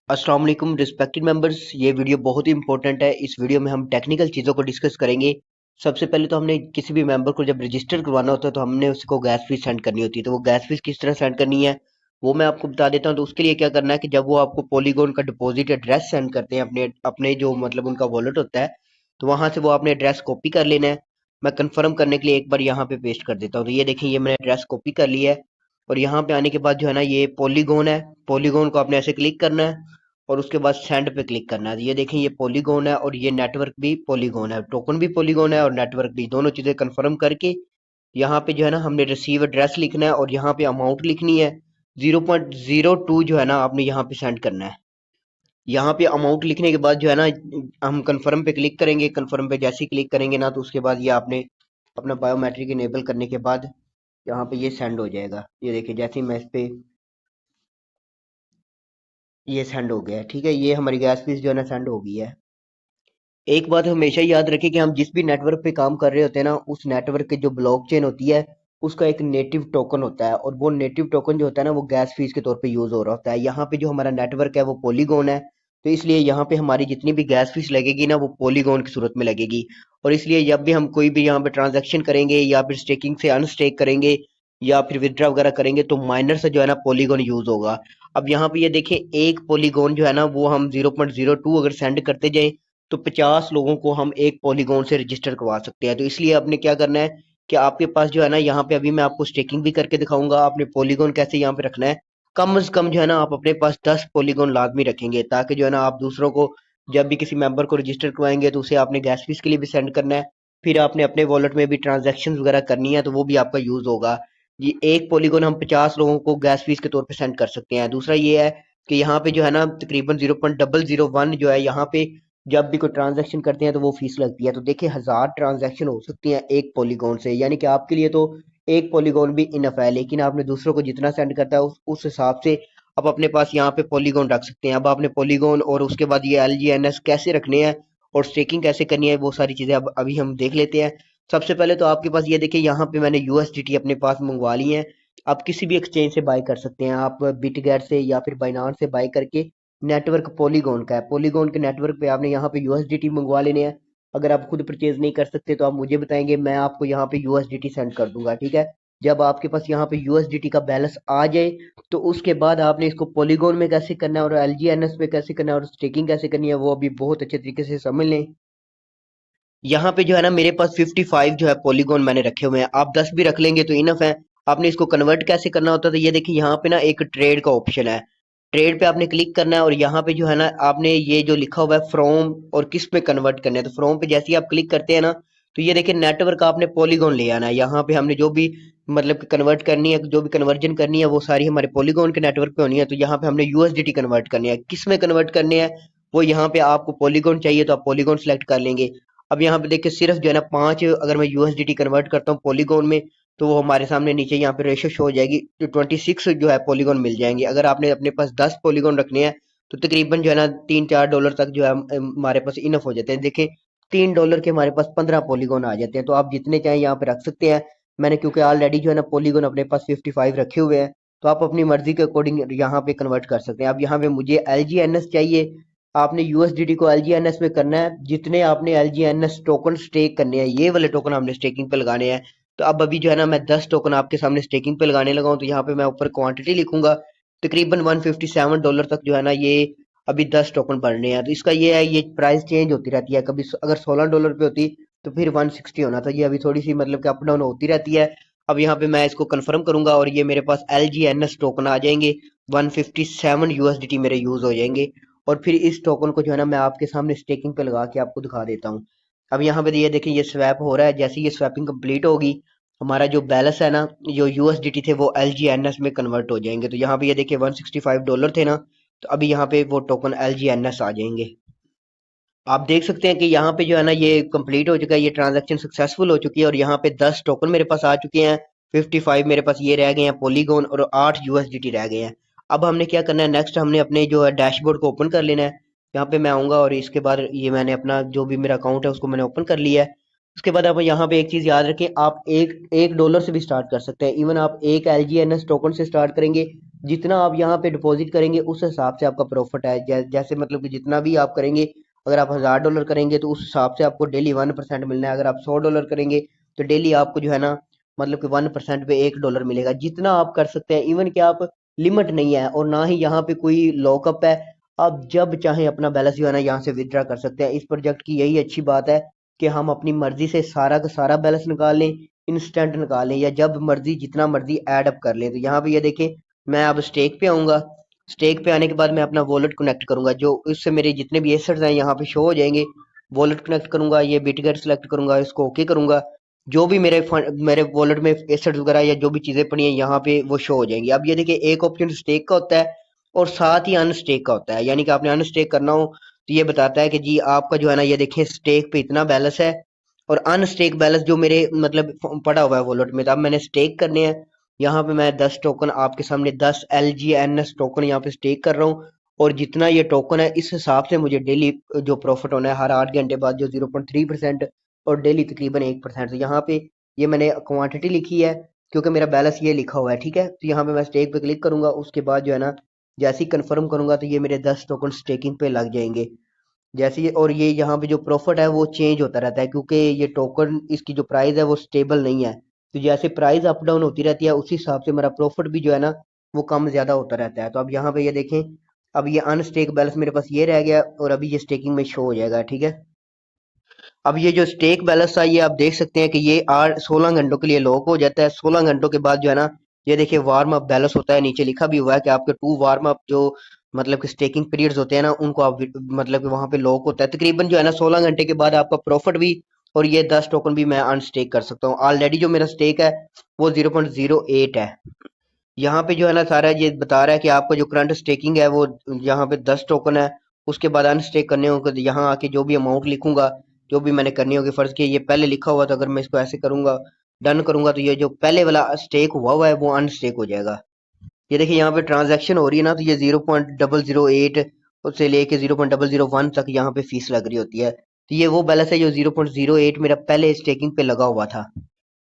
अस्सलाम वालेकुम respected members. ये वीडियो बहुत ही इंपॉर्टेंट है। इस वीडियो में हम टेक्निकल चीज़ों को डिस्कस करेंगे। सबसे पहले तो हमने किसी भी मेंबर को जब रजिस्टर करवाना होता है तो हमने उसको गैस फीस सेंड करनी होती है। तो वो गैस फीस किस तरह सेंड करनी है वो मैं आपको बता देता हूँ। तो उसके लिए क्या करना है कि जब वो आपको पॉलीगॉन का डिपॉजिट एड्रेस सेंड करते हैं अपने अपने जो मतलब उनका वॉलेट होता है, तो वहां से वो अपने एड्रेस कॉपी कर लेना है। मैं कंफर्म करने के लिए एक बार यहाँ पे पेस्ट कर देता हूँ। तो ये देखिए, ये मैंने एड्रेस कॉपी कर लिया है। और यहाँ पे आने के बाद जो है ना, ये पॉलीगॉन है। पॉलीगॉन को आपने ऐसे क्लिक करना है और उसके बाद सेंड पे क्लिक करना है। ये देखें, ये पॉलीगॉन है और ये नेटवर्क भी पॉलीगॉन है, टोकन भी पॉलीगॉन है और नेटवर्क भी, दोनों चीजें कंफर्म करके यहाँ पे जो है ना हमने रिसीव एड्रेस लिखना है और यहाँ पे अमाउंट लिखनी है 0.02 जो है ना आपने यहाँ पे सेंड करना है। यहाँ पे अमाउंट लिखने के बाद जो है ना हम कंफर्म पे क्लिक करेंगे। कंफर्म पे जैसे ही क्लिक करेंगे ना, तो उसके बाद ये आपने अपना बायोमेट्रिक इनेबल करने के बाद यहाँ पे ये सेंड हो जाएगा। ये देखिए, जैसे ही मैं इस पे ये सेंड हो गया है, ठीक है, ये हमारी गैस फीस जो है ना सेंड हो गई है। एक बात हमेशा याद रखें कि हम जिस भी नेटवर्क पे काम कर रहे होते हैं ना, उस नेटवर्क की जो ब्लॉकचेन होती है उसका एक नेटिव टोकन होता है, और वो नेटिव टोकन जो होता है ना वो गैस फीस के तौर पे यूज हो रहा होता है। यहाँ पे जो हमारा नेटवर्क है वो पॉलीगॉन है, तो इसलिए यहाँ पे हमारी जितनी भी गैस फीस लगेगी ना वो पॉलीगॉन की सूरत में लगेगी। और इसलिए जब भी हम कोई भी यहाँ पे ट्रांजेक्शन करेंगे या फिर स्टेकिंग से अनस्टेक करेंगे या फिर विदड्रा वगैरह करेंगे तो माइनर से जो है ना पॉलीगॉन यूज होगा। अब यहाँ पे ये देखें, एक पॉलीगॉन जो है ना वो हम 0.02 अगर सेंड करते जाए तो 50 लोगों को हम एक पॉलीगॉन से रजिस्टर करवा सकते हैं। तो इसलिए आपने क्या करना है कि आपके पास जो है ना, यहाँ पे अभी मैं आपको स्टेकिंग भी करके दिखाऊंगा, आपने पॉलीगॉन कैसे यहाँ पे रखना है। कम से कम जो है ना आप अपने पास 10 पॉलीगॉन लाजमी रखेंगे, ताकि जो है ना आप दूसरों को जब भी किसी मेंबर को रजिस्टर करवाएंगे तो उसे आपने गैस फीस के लिए भी सेंड करना है। फिर आपने अपने वॉलेट में भी ट्रांजेक्शन वगैरह करनी है तो वो भी आपका यूज होगा। ये एक पॉलीगॉन हम 50 लोगों को गैस फीस के तौर पे सेंड कर सकते हैं। दूसरा ये है कि यहाँ पे जो है ना तकरीबन 0.001 जो है यहाँ पे जब भी कोई ट्रांजैक्शन करते हैं तो वो फीस लगती है। तो देखिए, 1000 ट्रांजैक्शन हो सकती हैं एक पॉलीगॉन से, यानी कि आपके लिए तो एक पॉलीगॉन भी इनफ है, लेकिन आपने दूसरों को जितना सेंड करता है उस हिसाब से आप अपने पास यहाँ पे पॉलीगॉन रख सकते हैं। अब आपने पॉलीगॉन और उसके बाद ये LGNS कैसे रखने हैं और स्टेकिंग कैसे करनी है वो सारी चीजें अब अभी हम देख लेते हैं। सबसे पहले तो आपके पास ये देखिए, यहाँ पे मैंने USDT अपने पास मंगवा ली है। आप किसी भी एक्सचेंज से बाय कर सकते हैं, आप बिटगेट से या फिर बाइनांस से बाय करके। नेटवर्क पॉलीगॉन का है, पॉलीगॉन के नेटवर्क पे आपने यहाँ पे USDT मंगवा लेने हैं। अगर आप खुद परचेज नहीं कर सकते तो आप मुझे बताएंगे, मैं आपको यहाँ पे USDT सेंड कर दूंगा, ठीक है। जब आपके पास यहाँ पे USDT का बैलेंस आ जाए तो उसके बाद आपने इसको पॉलीगॉन में कैसे करना है और LGNS पे कैसे करना है और स्टेकिंग कैसे करनी है वो अभी बहुत अच्छे तरीके से समझ लें। यहाँ पे जो है ना मेरे पास 55 जो है पॉलीगॉन मैंने रखे हुए हैं, आप 10 भी रख लेंगे तो इनफ है। आपने इसको कन्वर्ट कैसे करना होता है, तो ये देखिए, यहाँ पे ना एक ट्रेड का ऑप्शन है। ट्रेड पे आपने क्लिक करना है और यहाँ पे जो है ना आपने ये जो लिखा हुआ है फ्रॉम और किस पे कन्वर्ट करना है, तो फ्रॉम पे जैसे ही आप क्लिक करते हैं ना, तो ये देखिए नेटवर्क आपने पॉलीगॉन ले आना है। यहाँ पे हमने जो भी मतलब कन्वर्ट करनी है, जो भी कन्वर्जन करनी है वो सारी हमारे पॉलीगॉन के नेटवर्क पे होनी है। तो यहाँ पे हमने USDT कन्वर्ट करनी है, किस में कन्वर्ट करने हैं वो यहाँ पे आपको पॉलीगॉन चाहिए तो आप पॉलीगॉन सेलेक्ट कर लेंगे। अब यहाँ पे देखिए, सिर्फ जो है ना 5 अगर मैं USDT कन्वर्ट करता हूँ पॉलीगॉन में तो वो हमारे सामने नीचे यहाँ पे रेशो शो हो जाएगी, तो 26 जो है पॉलीगॉन मिल जाएंगे। अगर आपने अपने पास 10 पॉलीगॉन रखने हैं तो तकरीबन जो है ना $3-4 तक जो है हमारे पास इनफ हो जाते हैं। देखिए, $3 के हमारे पास 15 पॉलीगॉन आ जाते हैं, तो आप जितने चाहें यहाँ पे रख सकते हैं। मैंने क्योंकि ऑलरेडी जो है ना पॉलीगॉन अपने पास 55 रखे हुए हैं, तो आप अपनी मर्जी के अकॉर्डिंग यहाँ पे कन्वर्ट कर सकते हैं। अब यहाँ पे मुझे LGNS चाहिए, आपने USDT को LGNS में करना है। जितने आपने LGNS टोकन स्टेक करने हैं, ये वाले टोकन हमने स्टेकिंग पे लगाने हैं। तो अब अभी जो है ना मैं 10 टोकन आपके सामने स्टेकिंग पे लगाने लगा हूँ, तो यहाँ पे मैं ऊपर क्वांटिटी लिखूंगा। तकरीबन $157 तक जो है ना ये अभी 10 टोकन बढ़ने हैं। तो इसका ये है, ये प्राइस चेंज होती रहती है, कभी अगर $16 पे होती तो फिर 160 होना था। ये अभी थोड़ी सी मतलब कि अप डाउन होती रहती है। अब यहाँ पे मैं इसको कंफर्म करूंगा और ये मेरे पास LGNS टोकन आ जाएंगे, 157 USDT मेरे यूज हो जाएंगे। और फिर इस टोकन को जो है ना मैं आपके सामने स्टेकिंग पे लगा के आपको दिखा देता हूँ। अब यहाँ पे ये देखिए, ये स्वैप हो रहा है। जैसे ये स्वैपिंग कंप्लीट होगी, हमारा जो बैलेंस है ना, जो USDT थे वो LGNS में कन्वर्ट हो जाएंगे। तो यहाँ पे ये देखिए $165 थे ना, तो अभी यहाँ पे वो टोकन LGNS आ जाएंगे। आप देख सकते हैं कि यहाँ पे जो है ना ये कंप्लीट हो चुका है, ये ट्रांजैक्शन सक्सेसफुल हो चुकी है और यहाँ पे 10 टोकन मेरे पास आ चुके हैं। 55 मेरे पास ये रह गए हैं पॉलीगॉन और 8 USDT रह गए हैं। अब हमने क्या करना है, नेक्स्ट हमने अपने जो है डैशबोर्ड को ओपन कर लेना है। यहाँ पे मैं आऊंगा और इसके बाद ये मैंने अपना जो भी मेरा अकाउंट है उसको मैंने ओपन कर लिया है। उसके बाद आप यहाँ पे एक चीज याद रखें, आप एक $1 से भी स्टार्ट कर सकते हैं। इवन आप एक LGNS टोकन से स्टार्ट करेंगे जितना आप यहाँ पे डिपॉजिट करेंगे उस हिसाब से आपका प्रॉफिट है। जैसे मतलब कि जितना भी आप करेंगे, अगर आप $1000 करेंगे तो उस हिसाब से आपको डेली 1% मिलना है। अगर आप $100 करेंगे तो डेली आपको जो है ना, मतलब कि 1% पे $1 मिलेगा। जितना आप कर सकते हैं, इवन कि आप लिमिट नहीं है और ना ही यहाँ पे कोई लॉकअप है। आप जब चाहें अपना बैलेंस जो है ना यहाँ से विड्रा कर सकते हैं। इस प्रोजेक्ट की यही अच्छी बात है कि हम अपनी मर्जी से सारा का सारा बैलेंस निकाल लें, इंस्टेंट निकाल लें, या जब मर्जी जितना मर्जी ऐड अप कर लें। तो यहाँ पे ये देखें, मैं अब स्टेक पे आऊंगा। स्टेक पे आने के बाद मैं अपना वॉलेट कनेक्ट करूंगा, जो इससे मेरे जितने भी एसेट्स हैं यहाँ पे शो हो जाएंगे। वॉलेट कनेक्ट करूंगा, ये बिटगेट सेलेक्ट करूंगा, इसको ओके करूंगा। जो भी मेरे फंड मेरे वॉलेट में एसेट्स वगैरह या जो भी चीजें पड़ी हैं यहाँ पे वो शो हो जाएंगी। अब ये देखिए, एक ऑप्शन स्टेक का होता है और साथ ही अनस्टेक का होता है। यानी कि आपने अनस्टेक करना हो तो ये बताता है कि जी आपका जो है ना, ये देखिए स्टेक पे इतना बैलेंस है, और अनस्टेक बैलेंस जो मेरे मतलब पड़ा हुआ है वॉलेट में। तो अब मैंने स्टेक करने हैं। यहाँ पे मैं 10 टोकन आपके सामने 10 LGNS टोकन यहाँ पे स्टेक कर रहा हूँ। और जितना ये टोकन है इस हिसाब से मुझे डेली जो प्रॉफिट होना है हर 8 घंटे बाद, जो 0.3% और डेली तकरीबन 1%। तो यहाँ पे ये मैंने क्वांटिटी लिखी है क्योंकि मेरा बैलेंस ये लिखा हुआ है, ठीक है। तो यहाँ पे मैं स्टेक पे क्लिक करूंगा, उसके बाद जो है ना, जैसे ही कंफर्म करूंगा तो ये मेरे 10 टोकन स्टेकिंग पे लग जाएंगे। जैसे ये, और ये यहाँ पे जो प्रॉफिट है वो चेंज होता रहता है क्योंकि ये टोकन इसकी जो प्राइस है वो स्टेबल नहीं है। तो जैसे प्राइस अप डाउन होती रहती है उसी हिसाब से मेरा प्रॉफिट भी जो है ना वो कम ज्यादा होता रहता है। तो अब यहाँ पे ये देखें, अब ये अनस्टेक बैलेंस मेरे पास ये रह गया और अभी ये स्टेकिंग में शो हो जाएगा, ठीक है। अब ये जो स्टेक बैलेंस था ये आप देख सकते हैं कि ये 16 घंटों के लिए लॉक हो जाता है। 16 घंटों के बाद जो है ना, ये देखिए वार्म अप बैलेंस होता है। नीचे लिखा भी हुआ है कि आपके 2 वार्म अप जो मतलब कि स्टेकिंग पीरियड्स होते हैं ना, उनको आप मतलब कि वहां पे लॉक होता है। तकरीबन जो है ना 16 घंटे के बाद आपका प्रॉफिट भी, और ये 10 टोकन भी मैं अनस्टेक कर सकता हूँ। ऑलरेडी जो मेरा स्टेक है वो 0.08 है। यहाँ पे जो है ना सारा ये बता रहा है कि आपका जो करंट स्टेकिंग है वो यहाँ पे 10 टोकन है। उसके बाद अनस्टेक करने होंगे तो यहाँ आके जो भी अमाउंट लिखूंगा, जो भी मैंने करनी होगी, फर्ज किया ये पहले लिखा हुआ था, अगर मैं इसको ऐसे करूंगा, डन करूंगा, तो ये जो पहले वाला स्टेक हुआ हुआ है वो अनस्टेक हो जाएगा। ये देखिए यहाँ पे ट्रांजैक्शन हो रही है ना, तो ये 0.008 से लेके 0.001 तक यहाँ पे फीस लग रही होती है। तो ये वो बैलेंस है जो 0.08 मेरा पहले स्टेकिंग पे लगा हुआ था।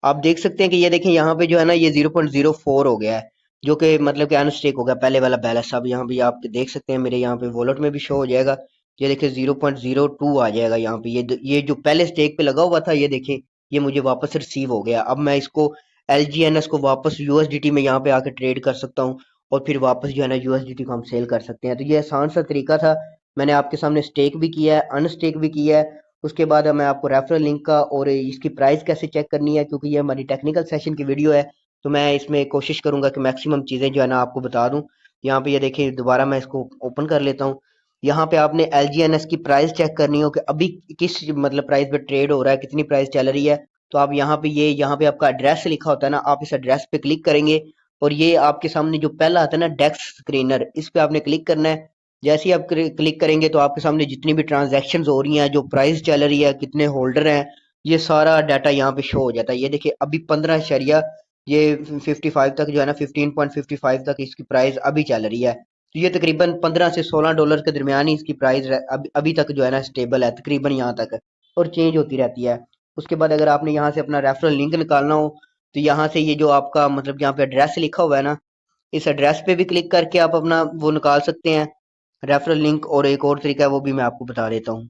आप देख सकते हैं कि ये देखें यहाँ पे जो है ना ये 0.04 हो गया है, जो कि मतलब कि अनस्टेक हो गया पहले वाला बैलेंस। अब यहाँ पे आप देख सकते हैं मेरे यहाँ पे वॉलेट में भी शो हो जाएगा। ये देखिए 0.02 आ जाएगा यहाँ पे। ये जो पहले स्टेक पे लगा हुआ था ये देखें, ये मुझे वापस रिसीव हो गया। अब मैं इसको LGNS को वापस USDT में यहाँ पे आके ट्रेड कर सकता हूँ, और फिर वापस जो है ना USDT को हम सेल कर सकते हैं। तो ये आसान सा तरीका था। मैंने आपके सामने स्टेक भी किया है, अनस्टेक भी किया है। उसके बाद मैं आपको रेफरल लिंक का और इसकी प्राइस कैसे चेक करनी है, क्योंकि ये हमारी टेक्निकल सेशन की वीडियो है, तो मैं इसमें कोशिश करूंगा कि मैक्सिमम चीज़ें जो है ना आपको बता दूं। यहाँ पे ये देखिए, दोबारा मैं इसको ओपन कर लेता हूँ। यहाँ पे आपने LGNS की प्राइस चेक करनी हो कि अभी किस मतलब प्राइस पे ट्रेड हो रहा है, कितनी प्राइस चल रही है। तो आप यहाँ पे यहाँ पे आपका एड्रेस लिखा होता है ना, आप इस एड्रेस पे क्लिक करेंगे और ये आपके सामने जो पहला आता है ना डेस्क स्क्रीनर, इस पे आपने क्लिक करना है। जैसे ही आप क्लिक करेंगे तो आपके सामने जितनी भी ट्रांजैक्शंस हो रही हैं, जो प्राइस चल रही है, कितने होल्डर हैं, ये सारा डाटा यहाँ पे शो हो जाता है। ये देखिए अभी 15 ये 55 तक जो है ना, 15.55 तक इसकी प्राइस अभी चल रही है। तो ये तकरीबन $15 से $16 के दरमियान ही इसकी प्राइस अभी तक जो है ना स्टेबल है, तकरीबन यहाँ तक, और चेंज होती रहती है। उसके बाद अगर आपने यहाँ से अपना रेफरल लिंक निकालना हो तो यहाँ से ये जो आपका मतलब यहाँ पे एड्रेस लिखा हुआ है ना, इस एड्रेस पे भी क्लिक करके आप अपना वो निकाल सकते हैं रेफरल लिंक। और एक और तरीका है वो भी मैं आपको बता देता हूँ।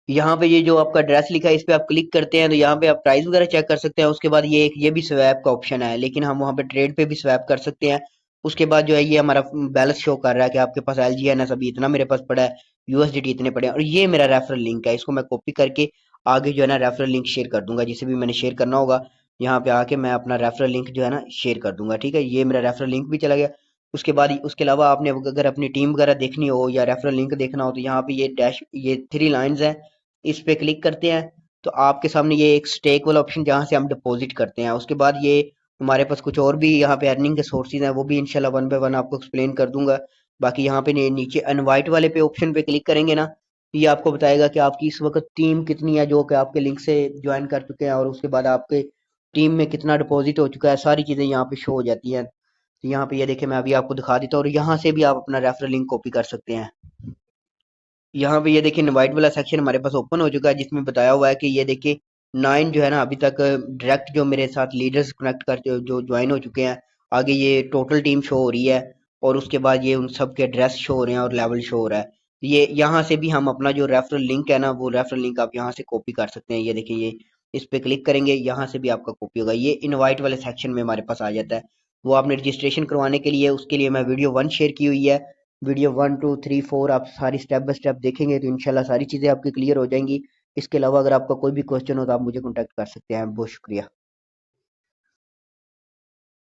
यहाँ पे ये जो आपका एड्रेस लिखा है इस पे आप क्लिक करते हैं तो यहाँ पे आप प्राइस वगैरह चेक कर सकते हैं। उसके बाद ये भी स्वैप का ऑप्शन है, लेकिन हम वहाँ पे ट्रेड पे भी स्वैप कर सकते हैं। उसके बाद जो है ये हमारा बैलेंस शो कर रहा है कि आपके पास LGNS अभी इतना मेरे पास पड़ा है, USDT इतने पड़े हैं, और ये मेरा रेफरल लिंक है। इसको मैं कॉपी करके आगे जो है ना रेफरल लिंक शेयर कर दूंगा, जिसे भी मैंने शेयर करना होगा यहाँ पे आके मैं अपना रेफरल लिंक जो है ना शेयर कर दूंगा, ठीक है। ये मेरा रेफरल लिंक भी चला गया। उसके बाद उसके अलावा आपने अगर अपनी टीम वगैरह देखनी हो या रेफरल लिंक देखना हो तो यहाँ पे ये 3 लाइंस हैं, इस पे क्लिक करते हैं तो आपके सामने ये एक स्टेक वाला ऑप्शन जहाँ से हम डिपॉजिट करते हैं। उसके बाद ये हमारे पास कुछ और भी यहाँ पे अर्निंग के सोर्सेज हैं, वो भी इंशाल्लाह वन बाय वन आपको एक्सप्लेन कर दूंगा। बाकी यहाँ पे नीचे इनवाइट वाले पे ऑप्शन पे क्लिक करेंगे ना, ये आपको बताएगा कि आपकी इस वक्त टीम कितनी है जो कि आपके लिंक से ज्वाइन कर चुके हैं, और उसके बाद आपके टीम में कितना डिपॉजिट हो चुका है, सारी चीज़ें यहाँ पे शो हो जाती हैं। तो यहाँ पे ये देखिए मैं अभी आपको दिखा देता हूँ, और यहाँ से भी आप अपना रेफरल लिंक कॉपी कर सकते हैं। यहाँ पे ये देखिए इनवाइट वाला सेक्शन हमारे पास ओपन हो चुका है, जिसमें बताया हुआ है कि ये देखिए 9 जो है ना अभी तक डायरेक्ट जो मेरे साथ लीडर्स कनेक्ट कर जो ज्वाइन हो चुके हैं। आगे ये टोटल टीम शो हो रही है, और उसके बाद ये उन सब के एड्रेस शो हो रहे हैं और लेवल शो हो रहा है। ये यहाँ से भी हम अपना जो रेफरल लिंक है ना, वो रेफरल लिंक आप यहाँ से कॉपी कर सकते हैं। ये देखिए, ये इस पे क्लिक करेंगे, यहाँ से भी आपका कॉपी होगा। ये इनवाइट वाले सेक्शन में हमारे पास आ जाता है। वो आपने रजिस्ट्रेशन करवाने के लिए, उसके लिए मैं वीडियो 1 शेयर की हुई है। वीडियो 1 2 3 4 आप सारी स्टेप बाय स्टेप देखेंगे तो इंशाल्लाह सारी चीज़ें आपकी क्लियर हो जाएंगी। इसके अलावा अगर आपका कोई भी क्वेश्चन हो तो आप मुझे कॉन्टैक्ट कर सकते हैं। बहुत शुक्रिया।